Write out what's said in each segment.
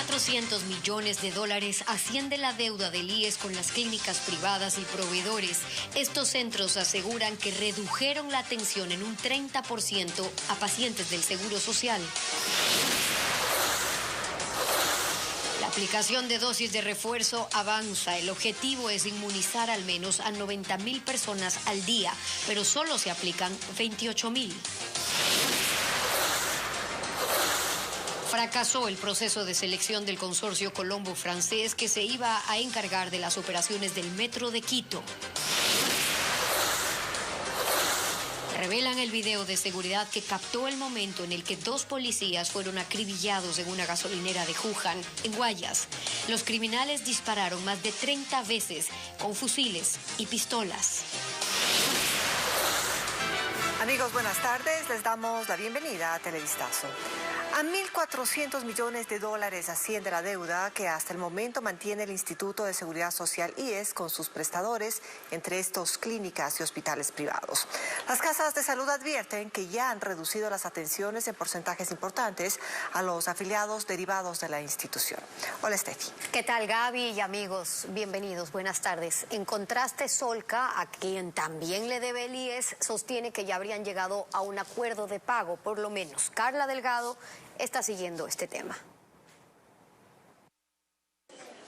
1.400 millones de dólares asciende la deuda del IES con las clínicas privadas y proveedores. Estos centros aseguran que redujeron la atención en un 30% a pacientes del Seguro Social. La aplicación de dosis de refuerzo avanza. El objetivo es inmunizar al menos a 90.000 personas al día, pero solo se aplican 28.000. Fracasó el proceso de selección del consorcio colombo-francés que se iba a encargar de las operaciones del Metro de Quito. Revelan el video de seguridad que captó el momento en el que 2 policías fueron acribillados en una gasolinera de Juján, en Guayas. Los criminales dispararon más de 30 veces con fusiles y pistolas. Amigos, buenas tardes. Les damos la bienvenida a Televistazo. A 1.400 millones de dólares asciende la deuda que hasta el momento mantiene el Instituto de Seguridad Social IES con sus prestadores, entre estos clínicas y hospitales privados. Las casas de salud advierten que ya han reducido las atenciones en porcentajes importantes a los afiliados derivados de la institución. Hola, Steffi. ¿Qué tal, Gaby y amigos? Bienvenidos, buenas tardes. En contraste, Solca, a quien también le debe el IES, sostiene que ya habrían llegado a un acuerdo de pago, por lo menos. Carla Delgado está siguiendo este tema.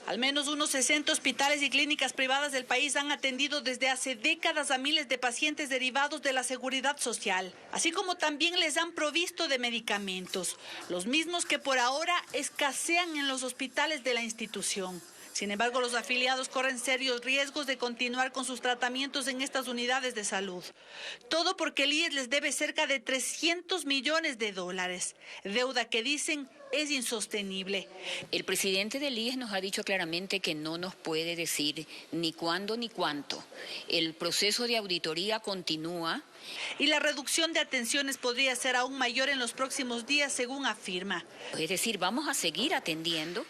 Al menos unos 60 hospitales y clínicas privadas del país han atendido desde hace décadas a miles de pacientes derivados de la seguridad social, así como también les han provisto de medicamentos, los mismos que por ahora escasean en los hospitales de la institución. Sin embargo, los afiliados corren serios riesgos de continuar con sus tratamientos en estas unidades de salud. Todo porque el IES les debe cerca de 300 millones de dólares, deuda que dicen es insostenible. El presidente del IES nos ha dicho claramente que no nos puede decir ni cuándo ni cuánto. El proceso de auditoría continúa. Y la reducción de atenciones podría ser aún mayor en los próximos días, según afirma. Es decir, vamos a seguir atendiendo.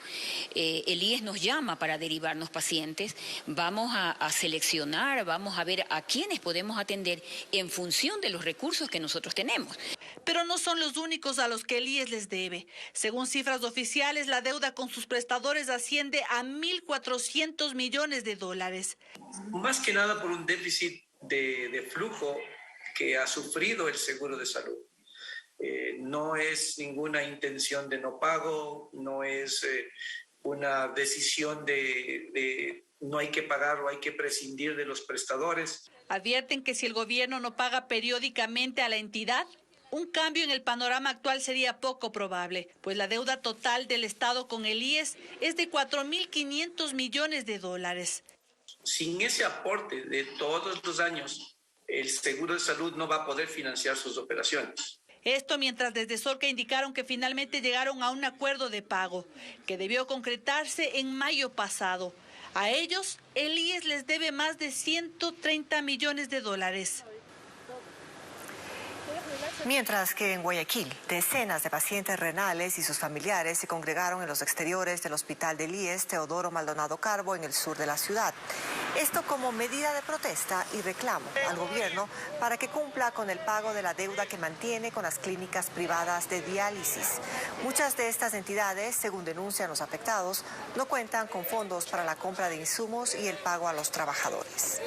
El IES nos llama para derivarnos pacientes. Vamos a seleccionar, vamos a ver a quiénes podemos atender en función de los recursos que nosotros tenemos. Pero no son los únicos a los que el IES les debe. Según cifras oficiales, la deuda con sus prestadores asciende a 1.400 millones de dólares. Más que nada por un déficit de flujo que ha sufrido el seguro de salud. No es ninguna intención de no pago, no es una decisión de no hay que pagar o hay que prescindir de los prestadores. Advierten que si el gobierno no paga periódicamente a la entidad, un cambio en el panorama actual sería poco probable, pues la deuda total del Estado con el IES es de 4.500 millones de dólares. Sin ese aporte de todos los años, el seguro de salud no va a poder financiar sus operaciones. Esto mientras desde Solca indicaron que finalmente llegaron a un acuerdo de pago, que debió concretarse en mayo pasado. A ellos, el IES les debe más de 130 millones de dólares. Mientras que en Guayaquil, decenas de pacientes renales y sus familiares se congregaron en los exteriores del hospital del IES Teodoro Maldonado Carbo en el sur de la ciudad. Esto como medida de protesta y reclamo al gobierno para que cumpla con el pago de la deuda que mantiene con las clínicas privadas de diálisis. Muchas de estas entidades, según denuncian los afectados, no cuentan con fondos para la compra de insumos y el pago a los trabajadores.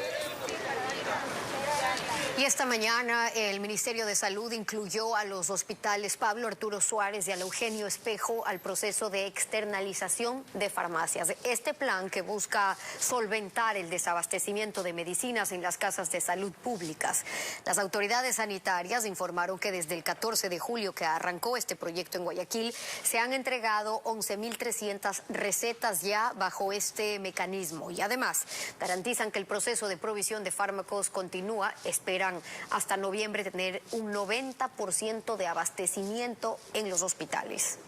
Y esta mañana el Ministerio de Salud incluyó a los hospitales Pablo Arturo Suárez y al Eugenio Espejo al proceso de externalización de farmacias. Este plan que busca solventar el desabastecimiento de medicinas en las casas de salud públicas. Las autoridades sanitarias informaron que desde el 14 de julio que arrancó este proyecto en Guayaquil se han entregado 11.300 recetas ya bajo este mecanismo y además garantizan que el proceso de provisión de fármacos continúa. Esperan hasta noviembre tener un 90% de abastecimiento en los hospitales.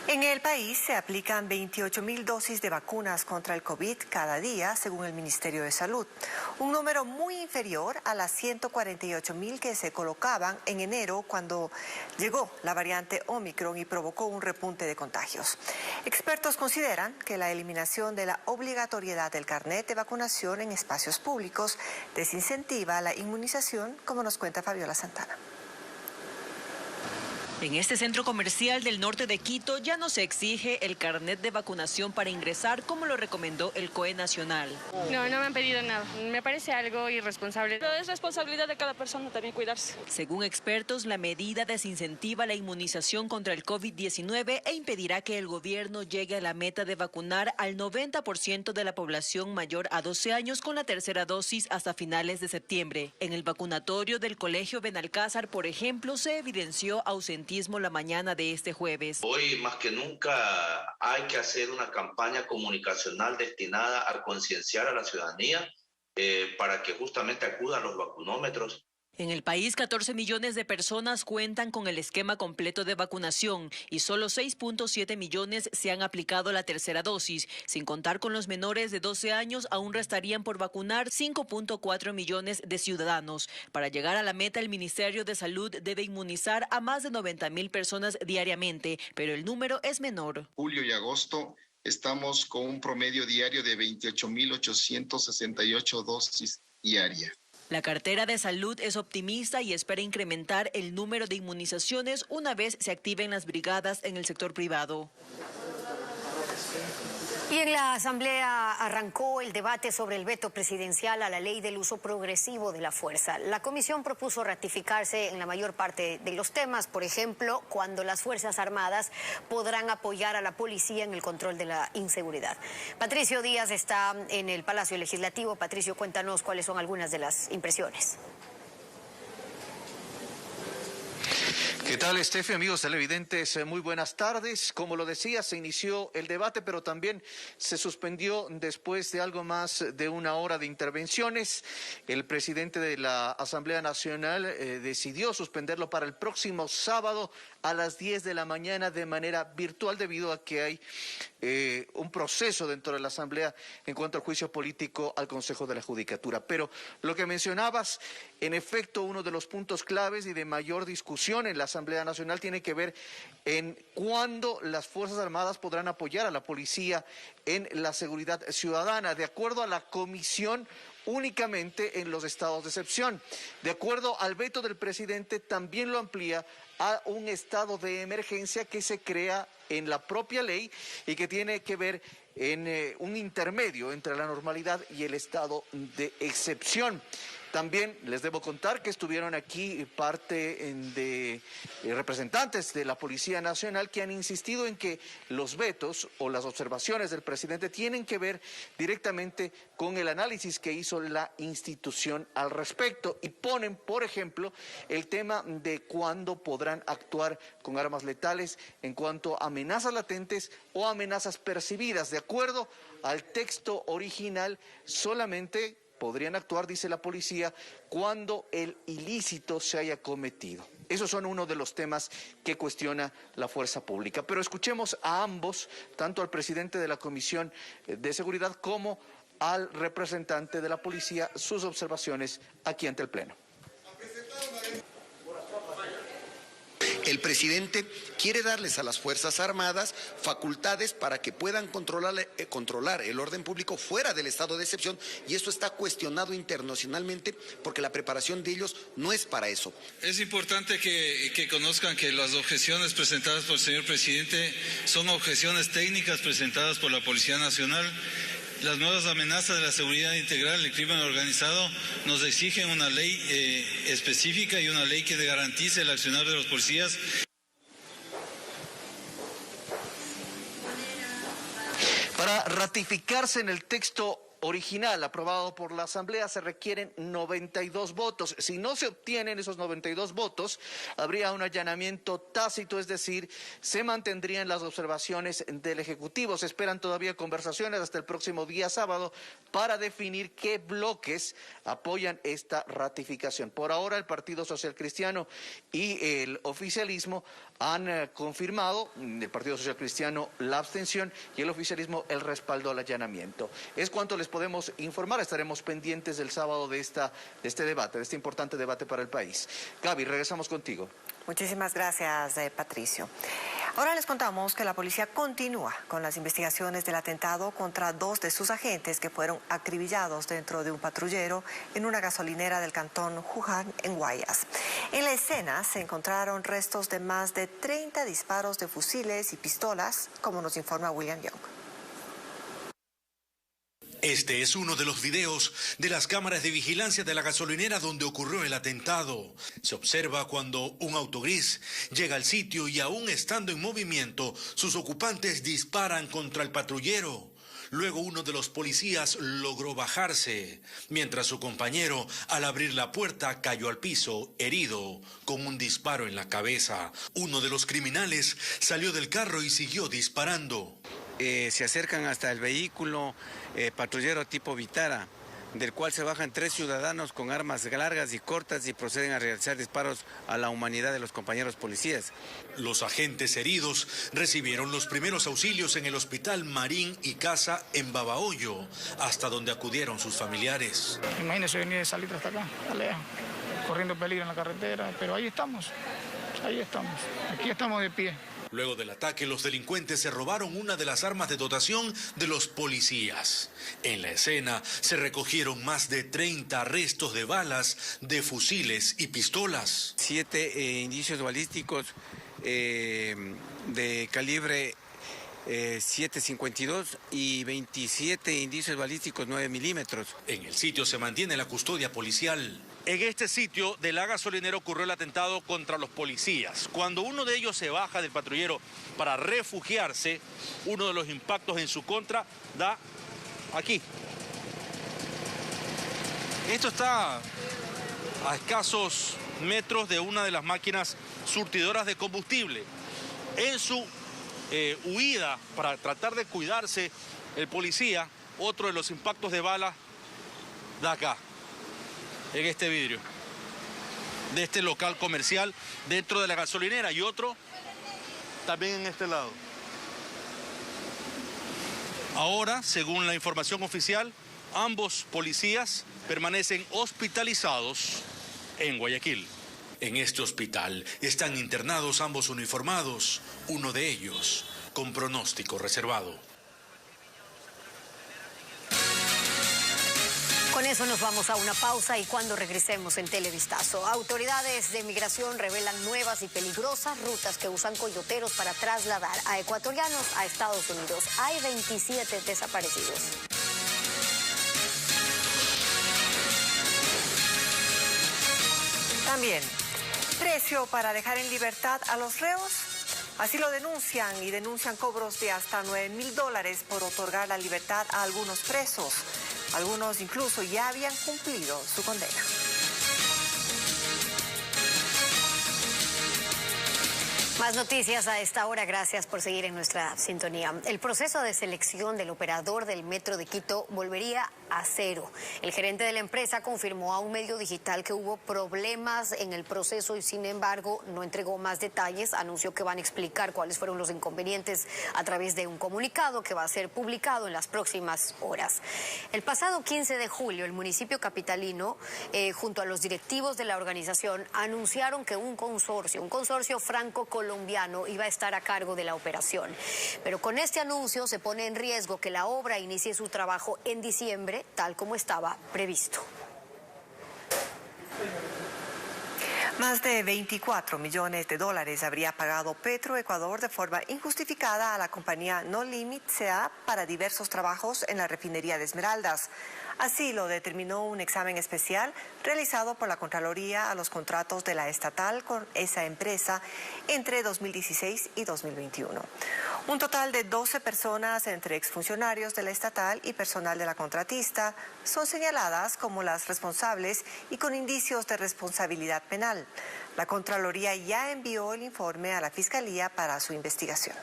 En el país se aplican 28.000 dosis de vacunas contra el COVID cada día, según el Ministerio de Salud. Un número muy inferior a las 148.000 que se colocaban en enero cuando llegó la variante Omicron y provocó un repunte de contagios. Expertos consideran que la eliminación de la obligatoriedad del carnet de vacunación en espacios públicos desincentiva la inmunización, como nos cuenta Fabiola Santana. En este centro comercial del norte de Quito ya no se exige el carnet de vacunación para ingresar, como lo recomendó el COE Nacional. No, no me han pedido nada. Me parece algo irresponsable. Pero es responsabilidad de cada persona también cuidarse. Según expertos, la medida desincentiva la inmunización contra el COVID-19 e impedirá que el gobierno llegue a la meta de vacunar al 90% de la población mayor a 12 años con la tercera dosis hasta finales de septiembre. En el vacunatorio del Colegio Benalcázar, por ejemplo, se evidenció ausentismo la mañana de este jueves. Hoy más que nunca hay que hacer una campaña comunicacional destinada a concienciar a la ciudadanía para que justamente acuda a los vacunómetros. En el país, 14 millones de personas cuentan con el esquema completo de vacunación y solo 6.7 millones se han aplicado la tercera dosis. Sin contar con los menores de 12 años, aún restarían por vacunar 5.4 millones de ciudadanos. Para llegar a la meta, el Ministerio de Salud debe inmunizar a más de 90.000 personas diariamente, pero el número es menor. Julio y agosto estamos con un promedio diario de 28.868 dosis diarias. La cartera de salud es optimista y espera incrementar el número de inmunizaciones una vez se activen las brigadas en el sector privado. Y en la Asamblea arrancó el debate sobre el veto presidencial a la ley del uso progresivo de la fuerza. La comisión propuso ratificarse en la mayor parte de los temas, por ejemplo, cuando las Fuerzas Armadas podrán apoyar a la policía en el control de la inseguridad. Patricio Díaz está en el Palacio Legislativo. Patricio, cuéntanos cuáles son algunas de las impresiones. ¿Qué tal, Estefi? Amigos televidentes, muy buenas tardes. Como lo decía, se inició el debate, pero también se suspendió después de algo más de una hora de intervenciones. El presidente de la Asamblea Nacional decidió suspenderlo para el próximo sábado a las 10 de la mañana de manera virtual, debido a que hay un proceso dentro de la Asamblea en cuanto al juicio político al Consejo de la Judicatura. Pero lo que mencionabas, en efecto, uno de los puntos claves y de mayor discusión en la Asamblea Nacional tiene que ver en cuándo las Fuerzas Armadas podrán apoyar a la policía en la seguridad ciudadana. De acuerdo a la comisión, únicamente en los estados de excepción. De acuerdo al veto del presidente, también lo amplía a un estado de emergencia que se crea en la propia ley y que tiene que ver en un intermedio entre la normalidad y el estado de excepción. También les debo contar que estuvieron aquí parte de representantes de la Policía Nacional que han insistido en que los vetos o las observaciones del presidente tienen que ver directamente con el análisis que hizo la institución al respecto y ponen, por ejemplo, el tema de cuándo podrán actuar con armas letales en cuanto a amenazas latentes o amenazas percibidas. De acuerdo al texto original, solamente podrían actuar, dice la policía, cuando el ilícito se haya cometido. Esos son uno de los temas que cuestiona la fuerza pública. Pero escuchemos a ambos, tanto al presidente de la Comisión de Seguridad como al representante de la policía, sus observaciones aquí ante el Pleno. El presidente quiere darles a las Fuerzas Armadas facultades para que puedan controlar el orden público fuera del estado de excepción, y esto está cuestionado internacionalmente porque la preparación de ellos no es para eso. Es importante que conozcan que las objeciones presentadas por el señor presidente son objeciones técnicas presentadas por la Policía Nacional. Las nuevas amenazas de la seguridad integral, el crimen organizado, nos exigen una ley específica y una ley que garantice el accionar de los policías. Para ratificarse en el texto original aprobado por la Asamblea se requieren 92 votos. Si no se obtienen esos 92 votos, habría un allanamiento tácito, es decir, se mantendrían las observaciones del Ejecutivo. Se esperan todavía conversaciones hasta el próximo día sábado para definir qué bloques apoyan esta ratificación. Por ahora, el Partido Social Cristiano y el oficialismo han confirmado, el Partido Social Cristiano, la abstención y el oficialismo el respaldo al allanamiento. Es cuanto les podemos informar. Estaremos pendientes del sábado de este debate, de este importante debate para el país. Gaby, regresamos contigo. Muchísimas gracias, Patricio. Ahora les contamos que la policía continúa con las investigaciones del atentado contra 2 de sus agentes que fueron acribillados dentro de un patrullero en una gasolinera del cantón Juján, en Guayas. En la escena se encontraron restos de más de 30 disparos de fusiles y pistolas, como nos informa William Young. Este es uno de los videos de las cámaras de vigilancia de la gasolinera donde ocurrió el atentado. Se observa cuando un auto gris llega al sitio y aún estando en movimiento, sus ocupantes disparan contra el patrullero. Luego uno de los policías logró bajarse, mientras su compañero, al abrir la puerta, cayó al piso, herido, con un disparo en la cabeza. Uno de los criminales salió del carro y siguió disparando. Se acercan hasta el vehículo patrullero tipo Vitara, del cual se bajan 3 ciudadanos con armas largas y cortas y proceden a realizar disparos a la humanidad de los compañeros policías. Los agentes heridos recibieron los primeros auxilios en el hospital Marín y Casa en Babahoyo, hasta donde acudieron sus familiares. Imagínense venir de salir hasta acá, Alea, corriendo peligro en la carretera, pero ahí estamos, aquí estamos de pie. Luego del ataque, los delincuentes se robaron una de las armas de dotación de los policías. En la escena se recogieron más de 30 restos de balas, de fusiles y pistolas. 7 indicios balísticos de calibre 7.52 y 27 indicios balísticos 9 milímetros. En el sitio se mantiene la custodia policial. En este sitio de la gasolinera ocurrió el atentado contra los policías. Cuando uno de ellos se baja del patrullero para refugiarse, uno de los impactos en su contra da aquí. Esto está a escasos metros de una de las máquinas surtidoras de combustible. En su huida para tratar de cuidarse, el policía, otro de los impactos de bala da acá, en este vidrio de este local comercial dentro de la gasolinera, y otro también en este lado. Ahora, según la información oficial, ambos policías permanecen hospitalizados en Guayaquil. En este hospital están internados ambos uniformados, uno de ellos con pronóstico reservado. Con eso nos vamos a una pausa y cuando regresemos en Televistazo, autoridades de migración revelan nuevas y peligrosas rutas que usan coyoteros para trasladar a ecuatorianos a Estados Unidos. Hay 27 desaparecidos. También, precio para dejar en libertad a los reos. Así lo denuncian y denuncian cobros de hasta $9.000 por otorgar la libertad a algunos presos. Algunos incluso ya habían cumplido su condena. Más noticias a esta hora, gracias por seguir en nuestra sintonía. El proceso de selección del operador del Metro de Quito volvería a cero. El gerente de la empresa confirmó a un medio digital que hubo problemas en el proceso y sin embargo no entregó más detalles. Anunció que van a explicar cuáles fueron los inconvenientes a través de un comunicado que va a ser publicado en las próximas horas. El pasado 15 de julio, el municipio capitalino, junto a los directivos de la organización, anunciaron que un consorcio franco-colombiano iba a estar a cargo de la operación. Pero con este anuncio se pone en riesgo que la obra inicie su trabajo en diciembre, tal como estaba previsto. Más de $24 millones habría pagado Petroecuador de forma injustificada a la compañía No Limit CA para diversos trabajos en la refinería de Esmeraldas. Así lo determinó un examen especial realizado por la Contraloría a los contratos de la estatal con esa empresa entre 2016 y 2021. Un total de 12 personas, entre exfuncionarios de la estatal y personal de la contratista, son señaladas como las responsables y con indicios de responsabilidad penal. La Contraloría ya envió el informe a la Fiscalía para su investigación.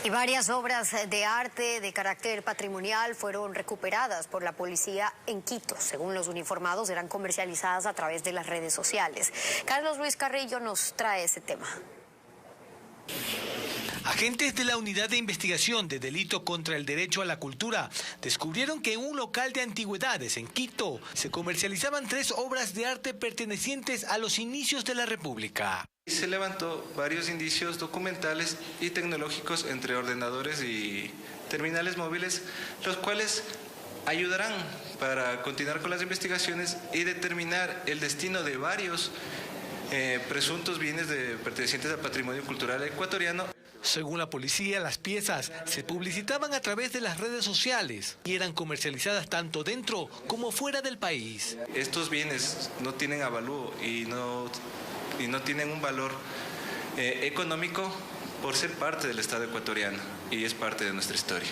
Y varias obras de arte de carácter patrimonial fueron recuperadas por la policía en Quito. Según los uniformados, eran comercializadas a través de las redes sociales. Carlos Luis Carrillo nos trae ese tema. Agentes de la Unidad de Investigación de Delito contra el Derecho a la Cultura descubrieron que en un local de antigüedades en Quito se comercializaban 3 obras de arte pertenecientes a los inicios de la República. Se levantó varios indicios documentales y tecnológicos entre ordenadores y terminales móviles, los cuales ayudarán para continuar con las investigaciones y determinar el destino de varios presuntos bienes pertenecientes al patrimonio cultural ecuatoriano. Según la policía, las piezas se publicitaban a través de las redes sociales y eran comercializadas tanto dentro como fuera del país. Estos bienes no tienen avalúo y no tienen un valor económico por ser parte del Estado ecuatoriano y es parte de nuestra historia.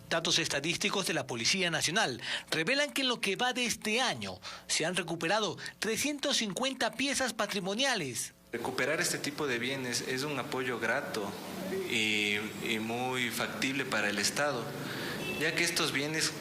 Datos estadísticos de la Policía Nacional revelan que en lo que va de este año se han recuperado 350 piezas patrimoniales. Recuperar este tipo de bienes es un apoyo grato y muy factible para el Estado, ya que estos bienes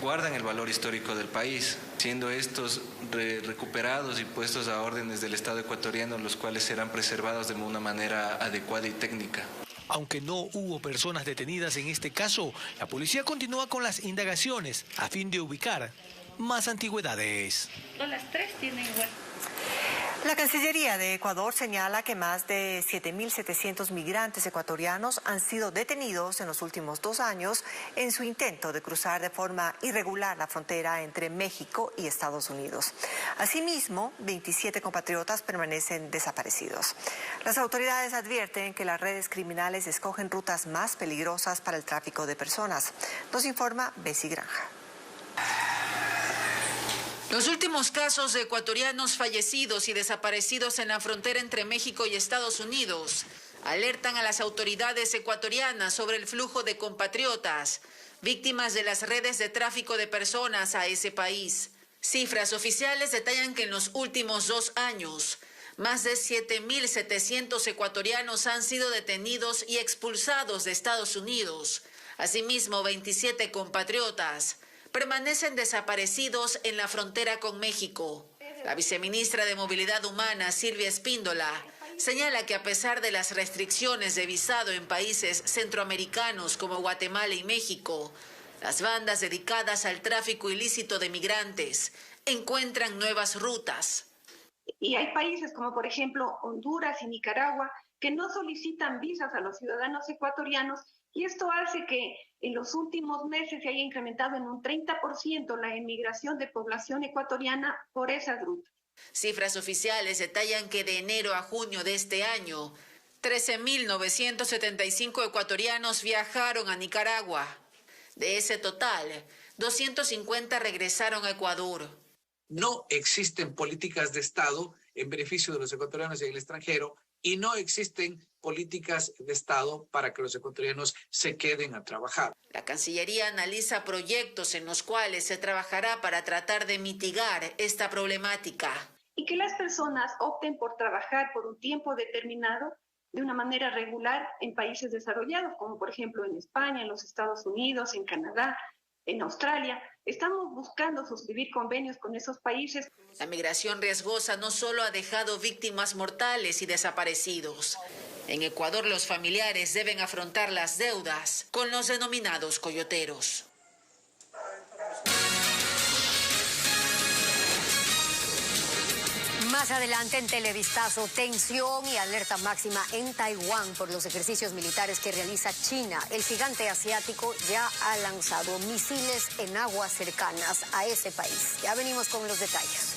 guardan el valor histórico del país, siendo estos recuperados y puestos a órdenes del Estado ecuatoriano, los cuales serán preservados de una manera adecuada y técnica. Aunque no hubo personas detenidas en este caso, la policía continúa con las indagaciones a fin de ubicar más antigüedades. Las 3 tienen igual. La Cancillería de Ecuador señala que más de 7.700 migrantes ecuatorianos han sido detenidos en los últimos 2 años en su intento de cruzar de forma irregular la frontera entre México y Estados Unidos. Asimismo, 27 compatriotas permanecen desaparecidos. Las autoridades advierten que las redes criminales escogen rutas más peligrosas para el tráfico de personas. Nos informa Bessie Granja. Los últimos casos de ecuatorianos fallecidos y desaparecidos en la frontera entre México y Estados Unidos alertan a las autoridades ecuatorianas sobre el flujo de compatriotas, víctimas de las redes de tráfico de personas a ese país. Cifras oficiales detallan que en los últimos 2 años, más de 7.700 ecuatorianos han sido detenidos y expulsados de Estados Unidos. Asimismo, 27 compatriotas permanecen desaparecidos en la frontera con México. La viceministra de Movilidad Humana, Silvia Espíndola, señala que a pesar de las restricciones de visado en países centroamericanos como Guatemala y México, las bandas dedicadas al tráfico ilícito de migrantes encuentran nuevas rutas. Y hay países como por ejemplo Honduras y Nicaragua que no solicitan visas a los ciudadanos ecuatorianos y esto hace que en los últimos meses se haya incrementado en un 30% la emigración de población ecuatoriana por esas rutas. Cifras oficiales detallan que de enero a junio de este año, 13.975 ecuatorianos viajaron a Nicaragua. De ese total, 250 regresaron a Ecuador. No existen políticas de Estado en beneficio de los ecuatorianos en el extranjero y no existen políticas de Estado para que los ecuatorianos se queden a trabajar. La Cancillería analiza proyectos en los cuales se trabajará para tratar de mitigar esta problemática. Y que las personas opten por trabajar por un tiempo determinado de una manera regular en países desarrollados, como por ejemplo en España, en los Estados Unidos, en Canadá, en Australia. Estamos buscando suscribir convenios con esos países. La migración riesgosa no solo ha dejado víctimas mortales y desaparecidos. En Ecuador, los familiares deben afrontar las deudas con los denominados coyoteros. Más adelante en Televistazo, tensión y alerta máxima en Taiwán por los ejercicios militares que realiza China. El gigante asiático ya ha lanzado misiles en aguas cercanas a ese país. Ya venimos con los detalles.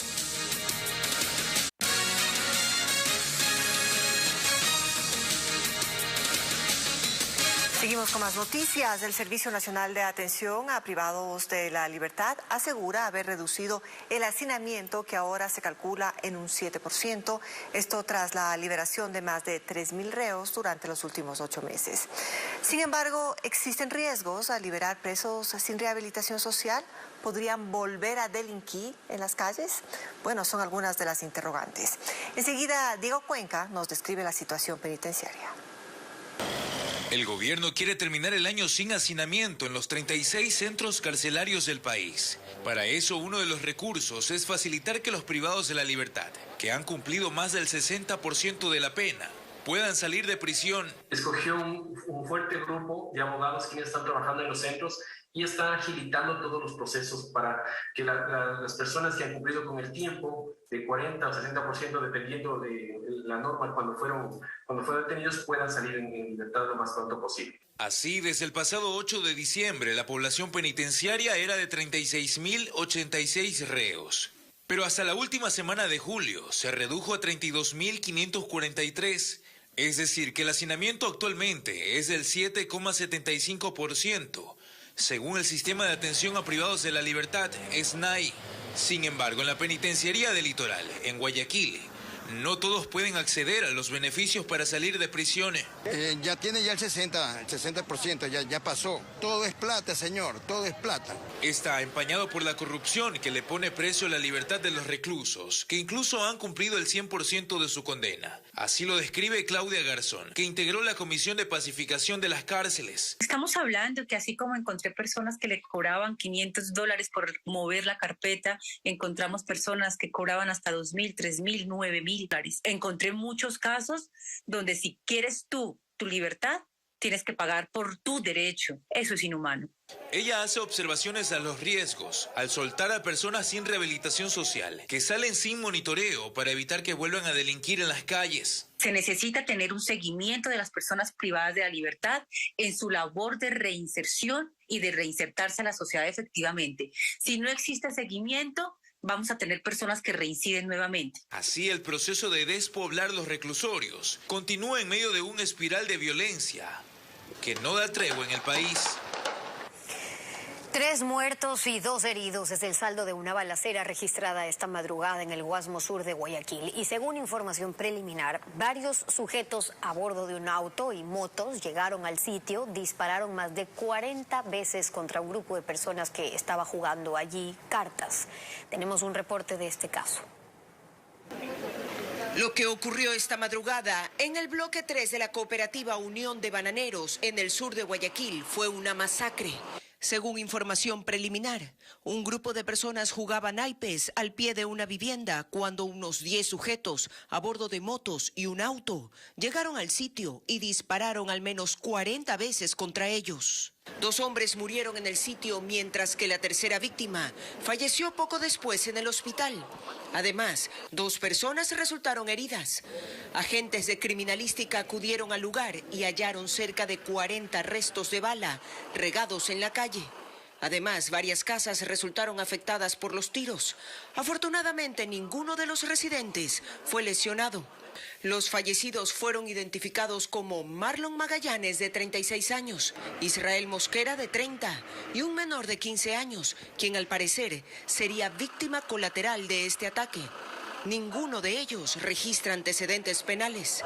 Seguimos con más noticias. El Servicio Nacional de Atención a Privados de la Libertad asegura haber reducido el hacinamiento que ahora se calcula en un 7%. Esto tras la liberación de más de 3.000 reos durante los últimos 8 meses. Sin embargo, ¿existen riesgos al liberar presos sin rehabilitación social? ¿Podrían volver a delinquir en las calles? Bueno, son algunas de las interrogantes. Enseguida, Diego Cuenca nos describe la situación penitenciaria. El gobierno quiere terminar el año sin hacinamiento en los 36 centros carcelarios del país. Para eso, uno de los recursos es facilitar que los privados de la libertad, que han cumplido más del 60% de la pena, puedan salir de prisión. Escogió un fuerte grupo de abogados quienes están trabajando en los centros y están agilitando todos los procesos para que las personas que han cumplido con el tiempo de 40 o 60% dependiendo de la norma cuando fueron detenidos puedan salir en libertad lo más pronto posible. Así, desde el pasado 8 de diciembre, la población penitenciaria era de 36.086 reos. Pero hasta la última semana de julio se redujo a 32.543. Es decir, que el hacinamiento actualmente es del 7,75%, según el Sistema de Atención a Privados de la Libertad, SNAI. Sin embargo, en la penitenciaría del Litoral, en Guayaquil, no todos pueden acceder a los beneficios para salir de prisión. Ya tiene el 60%, ya pasó. Todo es plata, señor, todo es plata. Está empañado por la corrupción que le pone precio a la libertad de los reclusos, que incluso han cumplido el 100% de su condena. Así lo describe Claudia Garzón, que integró la Comisión de Pacificación de las Cárceles. Estamos hablando que así como encontré personas que le cobraban $500 por mover la carpeta, encontramos personas que cobraban hasta $2,000, $3,000, $9,000. Encontré muchos casos donde si quieres tu libertad, tienes que pagar por tu derecho. Eso es inhumano. Ella hace observaciones a los riesgos al soltar a personas sin rehabilitación social, que salen sin monitoreo para evitar que vuelvan a delinquir en las calles. Se necesita tener un seguimiento de las personas privadas de la libertad en su labor de reinserción y de reinsertarse a la sociedad efectivamente. Si no existe seguimiento, vamos a tener personas que reinciden nuevamente. Así, el proceso de despoblar los reclusorios continúa en medio de una espiral de violencia que no da tregua en el país. 3 muertos y 2 heridos es el saldo de una balacera registrada esta madrugada en el Guasmo Sur de Guayaquil. Y según información preliminar, varios sujetos a bordo de un auto y motos llegaron al sitio, dispararon más de 40 veces contra un grupo de personas que estaba jugando allí cartas. Tenemos un reporte de este caso. Lo que ocurrió esta madrugada en el bloque 3 de la cooperativa Unión de Bananeros en el sur de Guayaquil fue una masacre. Según información preliminar, un grupo de personas jugaba naipes al pie de una vivienda cuando unos 10 sujetos a bordo de motos y un auto llegaron al sitio y dispararon al menos 40 veces contra ellos. 2 hombres murieron en el sitio mientras que la tercera víctima falleció poco después en el hospital. Además, 2 personas resultaron heridas. Agentes de criminalística acudieron al lugar y hallaron cerca de 40 restos de bala regados en la calle. Además, varias casas resultaron afectadas por los tiros. Afortunadamente, ninguno de los residentes fue lesionado. Los fallecidos fueron identificados como Marlon Magallanes, de 36 años, Israel Mosquera, de 30, y un menor de 15 años, quien al parecer sería víctima colateral de este ataque. Ninguno de ellos registra antecedentes penales.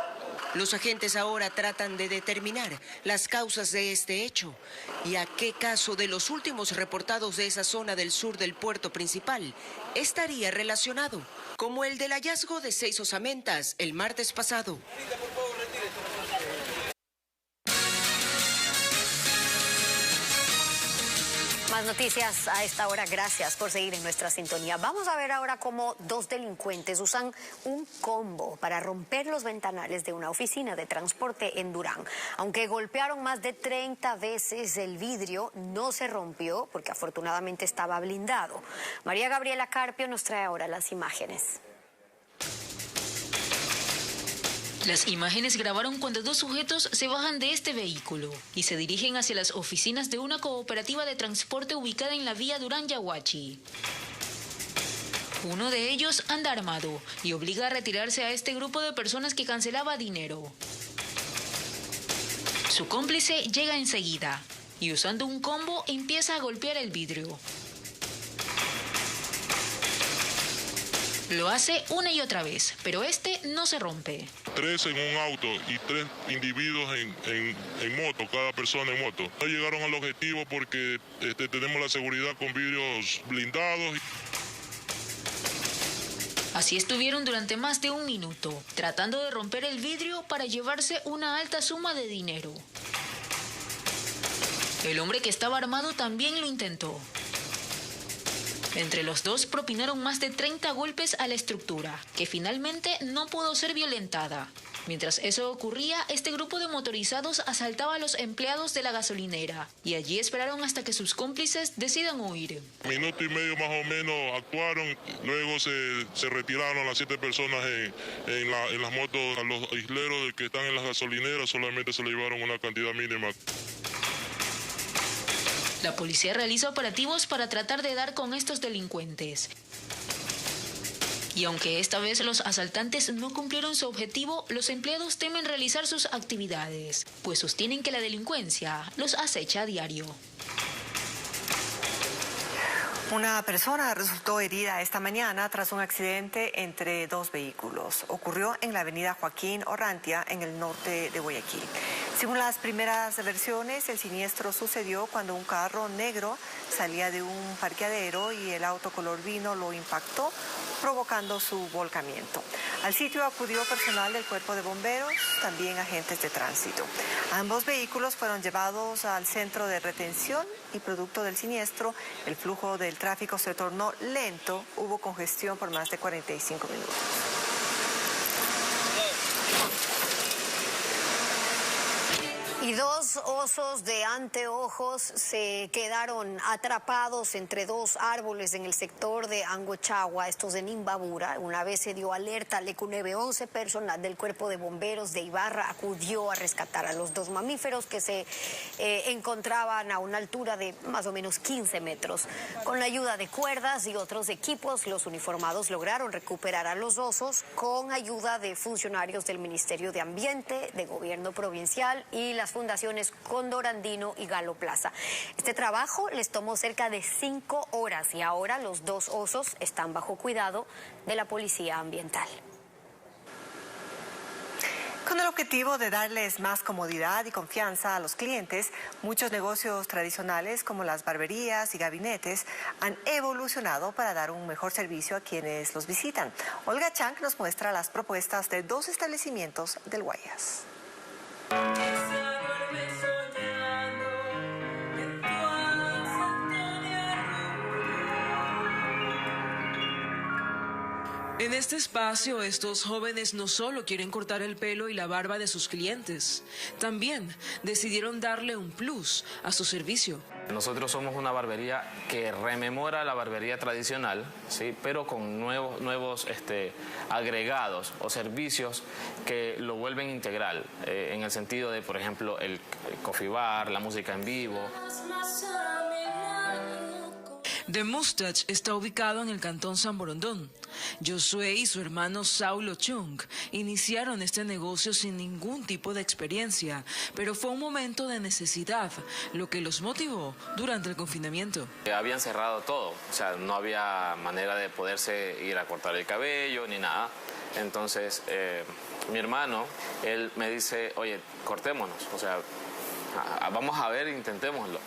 Los agentes ahora tratan de determinar las causas de este hecho y a qué caso de los últimos reportados de esa zona del sur del puerto principal estaría relacionado, como el del hallazgo de 6 osamentas el martes pasado. Más noticias a esta hora, gracias por seguir en nuestra sintonía. Vamos a ver ahora cómo 2 delincuentes usan un combo para romper los ventanales de una oficina de transporte en Durán. Aunque golpearon más de 30 veces el vidrio, no se rompió porque afortunadamente estaba blindado. María Gabriela Carpio nos trae ahora las imágenes. Las imágenes grabaron cuando 2 sujetos se bajan de este vehículo y se dirigen hacia las oficinas de una cooperativa de transporte ubicada en la vía Durán-Yaguachi. Uno de ellos anda armado y obliga a retirarse a este grupo de personas que cancelaba dinero. Su cómplice llega enseguida y usando un combo empieza a golpear el vidrio. Lo hace una y otra vez, pero este no se rompe. 3 en un auto y 3 individuos en moto, cada persona en moto. No llegaron al objetivo porque tenemos la seguridad con vidrios blindados. Así estuvieron durante más de 1 minuto, tratando de romper el vidrio para llevarse una alta suma de dinero. El hombre que estaba armado también lo intentó. Entre los dos propinaron más de 30 golpes a la estructura, que finalmente no pudo ser violentada. Mientras eso ocurría, este grupo de motorizados asaltaba a los empleados de la gasolinera y allí esperaron hasta que sus cómplices decidan huir. Minuto y medio más o menos actuaron, luego se retiraron las 7 personas en las motos. A los isleros que están en las gasolineras solamente se le llevaron una cantidad mínima. La policía realiza operativos para tratar de dar con estos delincuentes. Y aunque esta vez los asaltantes no cumplieron su objetivo, los empleados temen realizar sus actividades, pues sostienen que la delincuencia los acecha a diario. Una persona resultó herida esta mañana tras un accidente entre 2 vehículos. Ocurrió en la avenida Joaquín Orrantia, en el norte de Guayaquil. Según las primeras versiones, el siniestro sucedió cuando un carro negro salía de un parqueadero y el auto color vino lo impactó, provocando su volcamiento. Al sitio acudió personal del Cuerpo de Bomberos, también agentes de tránsito. Ambos vehículos fueron llevados al centro de retención y producto del siniestro, el flujo del tráfico se tornó lento, hubo congestión por más de 45 minutos. Y 2 osos de anteojos se quedaron atrapados entre 2 árboles en el sector de Angochagua, estos en Imbabura. Una vez se dio alerta al ECUNEVE, 11 personal del Cuerpo de Bomberos de Ibarra acudió a rescatar a los 2 mamíferos que se encontraban a una altura de más o menos 15 metros. Con la ayuda de cuerdas y otros equipos, los uniformados lograron recuperar a los osos con ayuda de funcionarios del Ministerio de Ambiente, de Gobierno Provincial y las fundaciones Cóndor Andino y Galo Plaza. Este trabajo les tomó cerca de 5 horas y ahora los 2 osos están bajo cuidado de la Policía Ambiental. Con el objetivo de darles más comodidad y confianza a los clientes, muchos negocios tradicionales como las barberías y gabinetes han evolucionado para dar un mejor servicio a quienes los visitan. Olga Chang nos muestra las propuestas de 2 establecimientos del Guayas. En este espacio, estos jóvenes no solo quieren cortar el pelo y la barba de sus clientes, también decidieron darle un plus a su servicio. Nosotros somos una barbería que rememora la barbería tradicional, ¿sí? Pero con nuevos agregados o servicios que lo vuelven integral, en el sentido de, por ejemplo, el coffee bar, la música en vivo. The Mustache está ubicado en el cantón San Borondón. Josué y su hermano Saulo Chung iniciaron este negocio sin ningún tipo de experiencia, pero fue un momento de necesidad, lo que los motivó durante el confinamiento. Habían cerrado todo, o sea, no había manera de poderse ir a cortar el cabello ni nada. Entonces, mi hermano, él me dice, oye, cortémonos, o sea, vamos a ver, intentémoslo.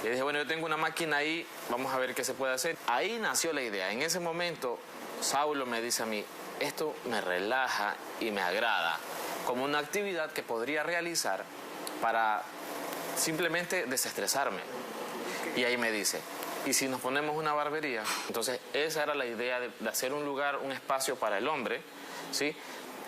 Y dije, bueno, yo tengo una máquina ahí, vamos a ver qué se puede hacer. Ahí nació la idea. En ese momento, Saulo me dice a mí, esto me relaja y me agrada, como una actividad que podría realizar para simplemente desestresarme. Y ahí me dice, ¿y si nos ponemos una barbería? Entonces, esa era la idea de hacer un lugar, un espacio para el hombre, ¿sí?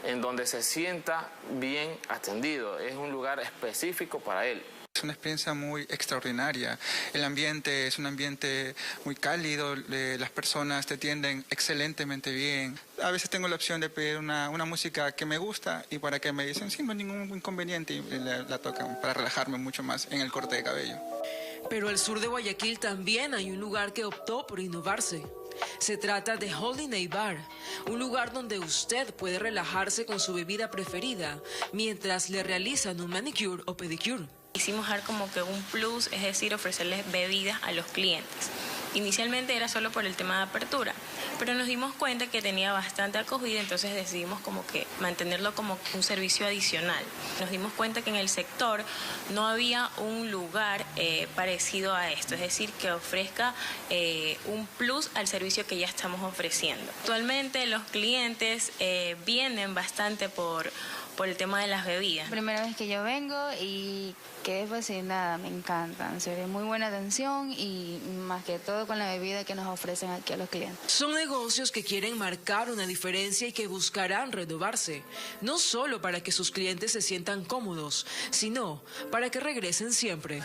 En donde se sienta bien atendido. Es un lugar específico para él. Es una experiencia muy extraordinaria. El ambiente es un ambiente muy cálido, las personas te atienden excelentemente bien. A veces tengo la opción de pedir una música que me gusta y para que me dicen, sí, no hay ningún inconveniente y la tocan para relajarme mucho más en el corte de cabello. Pero al sur de Guayaquil también hay un lugar que optó por innovarse. Se trata de Holiday Bar, un lugar donde usted puede relajarse con su bebida preferida mientras le realizan un manicure o pedicure. Quisimos dar como que un plus, es decir, ofrecerles bebidas a los clientes. Inicialmente era solo por el tema de apertura, pero nos dimos cuenta que tenía bastante acogida, entonces decidimos como que mantenerlo como un servicio adicional. Nos dimos cuenta que en el sector no había un lugar parecido a esto, es decir, que ofrezca un plus al servicio que ya estamos ofreciendo. Actualmente los clientes vienen bastante por por el tema de las bebidas. Primera vez que yo vengo y quedé fascinada, me encanta, en serio, muy buena atención y más que todo con la bebida que nos ofrecen aquí a los clientes. Son negocios que quieren marcar una diferencia y que buscarán renovarse, no solo para que sus clientes se sientan cómodos, sino para que regresen siempre.